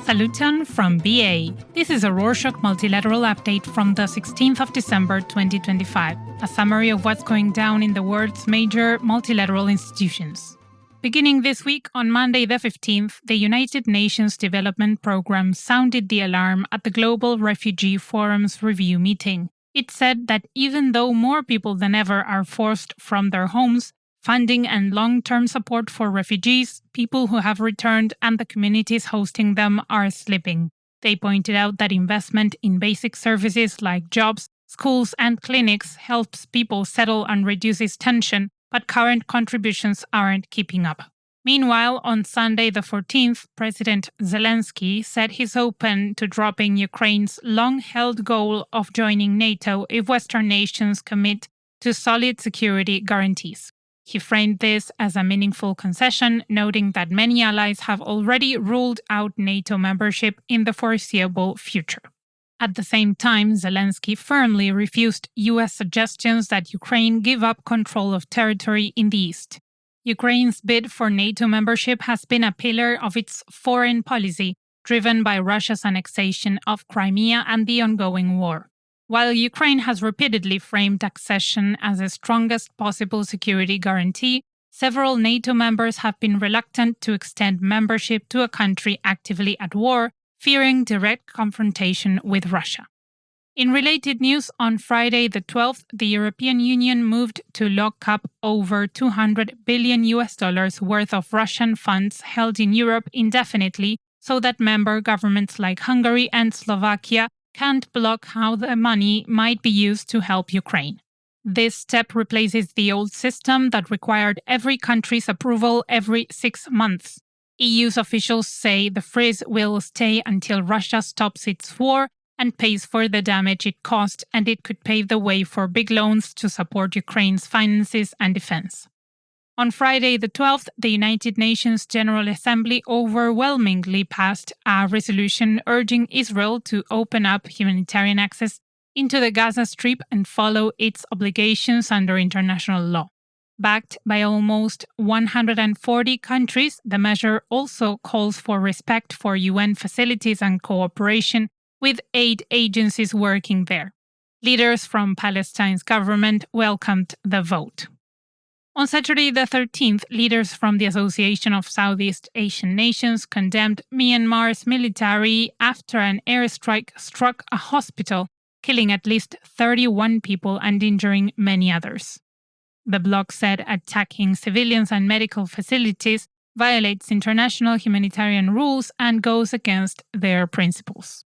Saluton from BA. This is a Rorschach Multilateral update from the 16th of December 2025, a summary of what's going down in the world's major multilateral institutions. Beginning this week, on Monday the 15th, the United Nations Development Programme sounded the alarm at the Global Refugee Forum's review meeting. It said that even though more people than ever are forced from their homes, funding and long-term support for refugees, people who have returned, and the communities hosting them are slipping. They pointed out that investment in basic services like jobs, schools, and clinics helps people settle and reduces tension, but current contributions aren't keeping up. Meanwhile, on Sunday the 14th, President Zelenskyy said he's open to dropping Ukraine's long-held goal of joining NATO if Western nations commit to solid security guarantees. He framed this as a meaningful concession, noting that many allies have already ruled out NATO membership in the foreseeable future. At the same time, Zelenskyy firmly refused U.S. suggestions that Ukraine give up control of territory in the east. Ukraine's bid for NATO membership has been a pillar of its foreign policy, driven by Russia's annexation of Crimea and the ongoing war. While Ukraine has repeatedly framed accession as the strongest possible security guarantee, several NATO members have been reluctant to extend membership to a country actively at war, fearing direct confrontation with Russia. In related news, on Friday the 12th, the European Union moved to lock up over $200 billion worth of Russian funds held in Europe indefinitely so that member governments like Hungary and Slovakia can't block how the money might be used to help Ukraine. This step replaces the old system that required every country's approval every 6 months. EU's officials say the freeze will stay until Russia stops its war and pays for the damage it caused, and it could pave the way for big loans to support Ukraine's finances and defense. On Friday the 12th, the United Nations General Assembly overwhelmingly passed a resolution urging Israel to open up humanitarian access into the Gaza Strip and follow its obligations under international law. Backed by almost 140 countries, the measure also calls for respect for UN facilities and cooperation with aid agencies working there. Leaders from Palestine's government welcomed the vote. On Saturday the 13th, leaders from the Association of Southeast Asian Nations condemned Myanmar's military after an airstrike struck a hospital, killing at least 31 people and injuring many others. The bloc said attacking civilians and medical facilities violates international humanitarian rules and goes against their principles.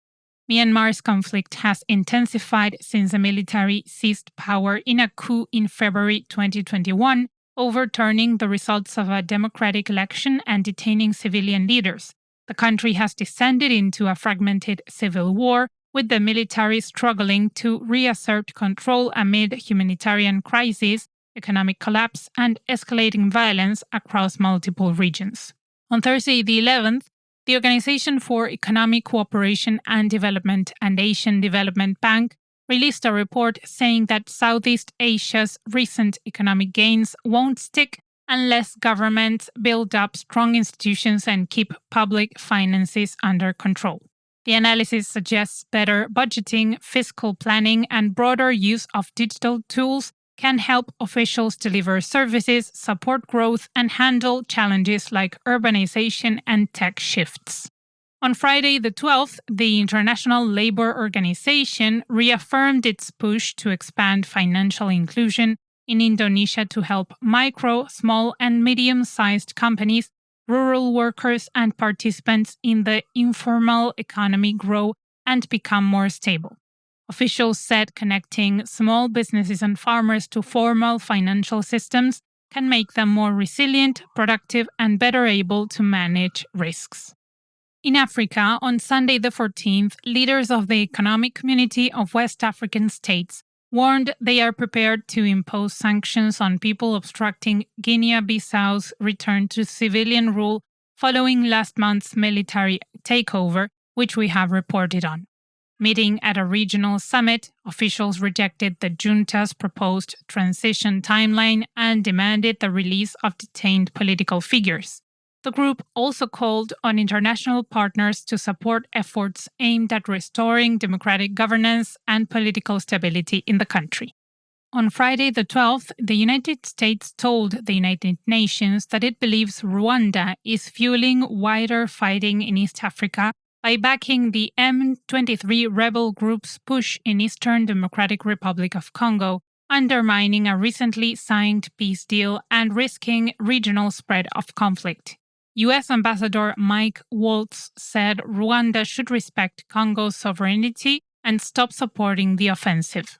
Myanmar's conflict has intensified since the military seized power in a coup in February 2021, overturning the results of a democratic election and detaining civilian leaders. The country has descended into a fragmented civil war, with the military struggling to reassert control amid humanitarian crises, economic collapse, and escalating violence across multiple regions. On Thursday the 11th, the Organization for Economic Cooperation and Development and Asian Development Bank released a report saying that Southeast Asia's recent economic gains won't stick unless governments build up strong institutions and keep public finances under control. The analysis suggests better budgeting, fiscal planning, and broader use of digital tools can help officials deliver services, support growth, and handle challenges like urbanization and tech shifts. On Friday the 12th, the International Labour Organization reaffirmed its push to expand financial inclusion in Indonesia to help micro, small, and medium-sized companies, rural workers, and participants in the informal economy grow and become more stable. Officials said connecting small businesses and farmers to formal financial systems can make them more resilient, productive, and better able to manage risks. In Africa, on Sunday the 14th, leaders of the Economic Community of West African States warned they are prepared to impose sanctions on people obstructing Guinea-Bissau's return to civilian rule following last month's military takeover, which we have reported on. Meeting at a regional summit, officials rejected the junta's proposed transition timeline and demanded the release of detained political figures. The group also called on international partners to support efforts aimed at restoring democratic governance and political stability in the country. On Friday the 12th, the United States told the United Nations that it believes Rwanda is fueling wider fighting in East Africa by backing the M23 rebel group's push in Eastern Democratic Republic of Congo, undermining a recently signed peace deal and risking regional spread of conflict. U.S. Ambassador Mike Waltz said Rwanda should respect Congo's sovereignty and stop supporting the offensive.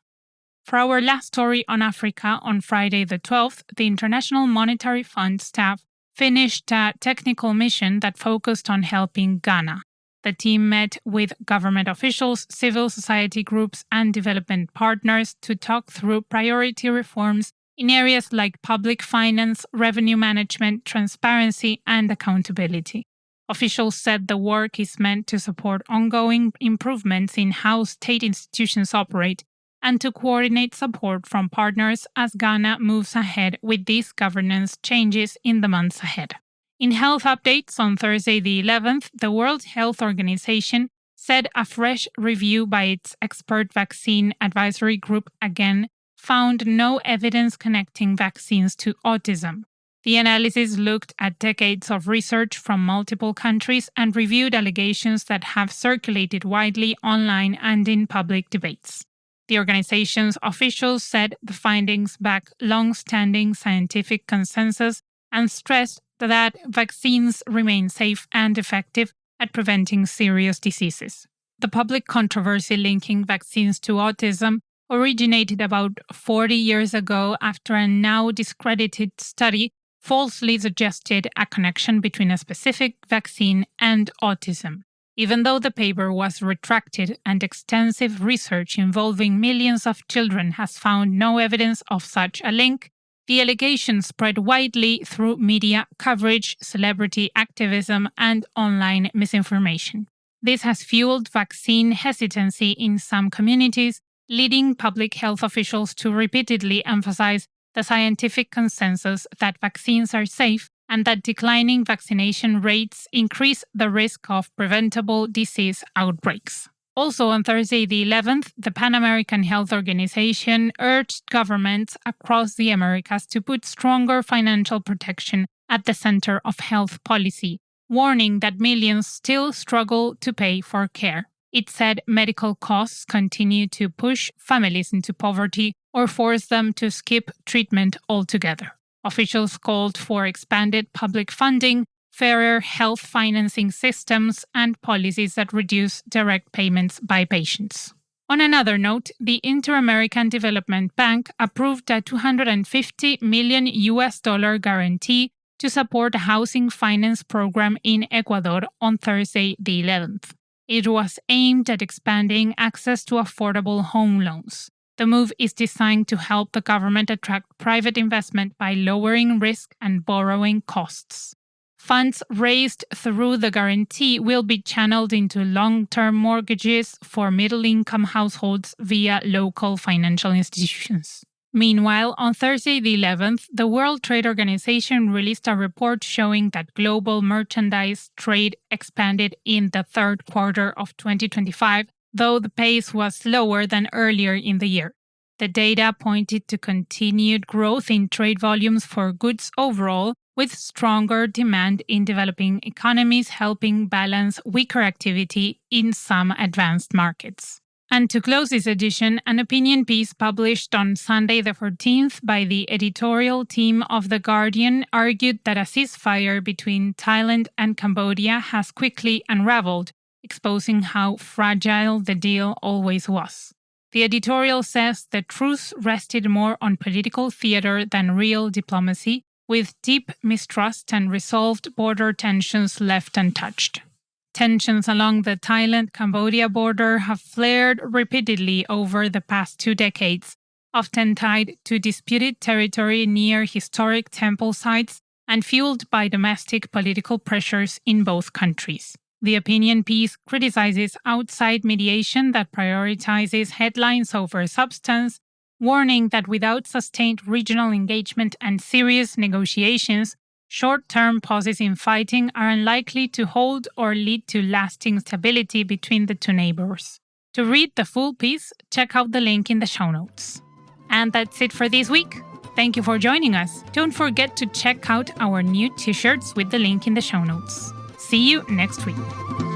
For our last story on Africa, on Friday the 12th, the International Monetary Fund staff finished a technical mission that focused on helping Ghana. The team met with government officials, civil society groups, and development partners to talk through priority reforms in areas like public finance, revenue management, transparency, and accountability. Officials said the work is meant to support ongoing improvements in how state institutions operate and to coordinate support from partners as Ghana moves ahead with these governance changes in the months ahead. In health updates on Thursday the 11th, the World Health Organization said a fresh review by its expert vaccine advisory group again found no evidence connecting vaccines to autism. The analysis looked at decades of research from multiple countries and reviewed allegations that have circulated widely online and in public debates. The organization's officials said the findings back long-standing scientific consensus and stressed that vaccines remain safe and effective at preventing serious diseases. The public controversy linking vaccines to autism originated about 40 years ago after a now discredited study falsely suggested a connection between a specific vaccine and autism. Even though the paper was retracted and extensive research involving millions of children has found no evidence of such a link, the allegations spread widely through media coverage, celebrity activism, and online misinformation. This has fueled vaccine hesitancy in some communities, leading public health officials to repeatedly emphasize the scientific consensus that vaccines are safe and that declining vaccination rates increase the risk of preventable disease outbreaks. Also on Thursday the 11th, the Pan American Health Organization urged governments across the Americas to put stronger financial protection at the center of health policy, warning that millions still struggle to pay for care. It said medical costs continue to push families into poverty or force them to skip treatment altogether. Officials called for expanded public funding, fairer health financing systems, and policies that reduce direct payments by patients. On another note, the Inter-American Development Bank approved a $250 million guarantee to support a housing finance program in Ecuador on Thursday the 11th. It was aimed at expanding access to affordable home loans. The move is designed to help the government attract private investment by lowering risk and borrowing costs. Funds raised through the guarantee will be channeled into long-term mortgages for middle-income households via local financial institutions. Meanwhile, on Thursday the 11th, the World Trade Organization released a report showing that global merchandise trade expanded in the third quarter of 2025, though the pace was lower than earlier in the year. The data pointed to continued growth in trade volumes for goods overall, with stronger demand in developing economies helping balance weaker activity in some advanced markets. And to close this edition, an opinion piece published on Sunday the 14th by the editorial team of The Guardian argued that a ceasefire between Thailand and Cambodia has quickly unraveled, exposing how fragile the deal always was. The editorial says the truce rested more on political theater than real diplomacy, with deep mistrust and resolved border tensions left untouched. Tensions along the Thailand-Cambodia border have flared repeatedly over the past 2 decades, often tied to disputed territory near historic temple sites and fueled by domestic political pressures in both countries. The opinion piece criticizes outside mediation that prioritizes headlines over substance, warning that without sustained regional engagement and serious negotiations, short-term pauses in fighting are unlikely to hold or lead to lasting stability between the two neighbors. To read the full piece, check out the link in the show notes. And that's it for this week. Thank you for joining us. Don't forget to check out our new t-shirts with the link in the show notes. See you next week.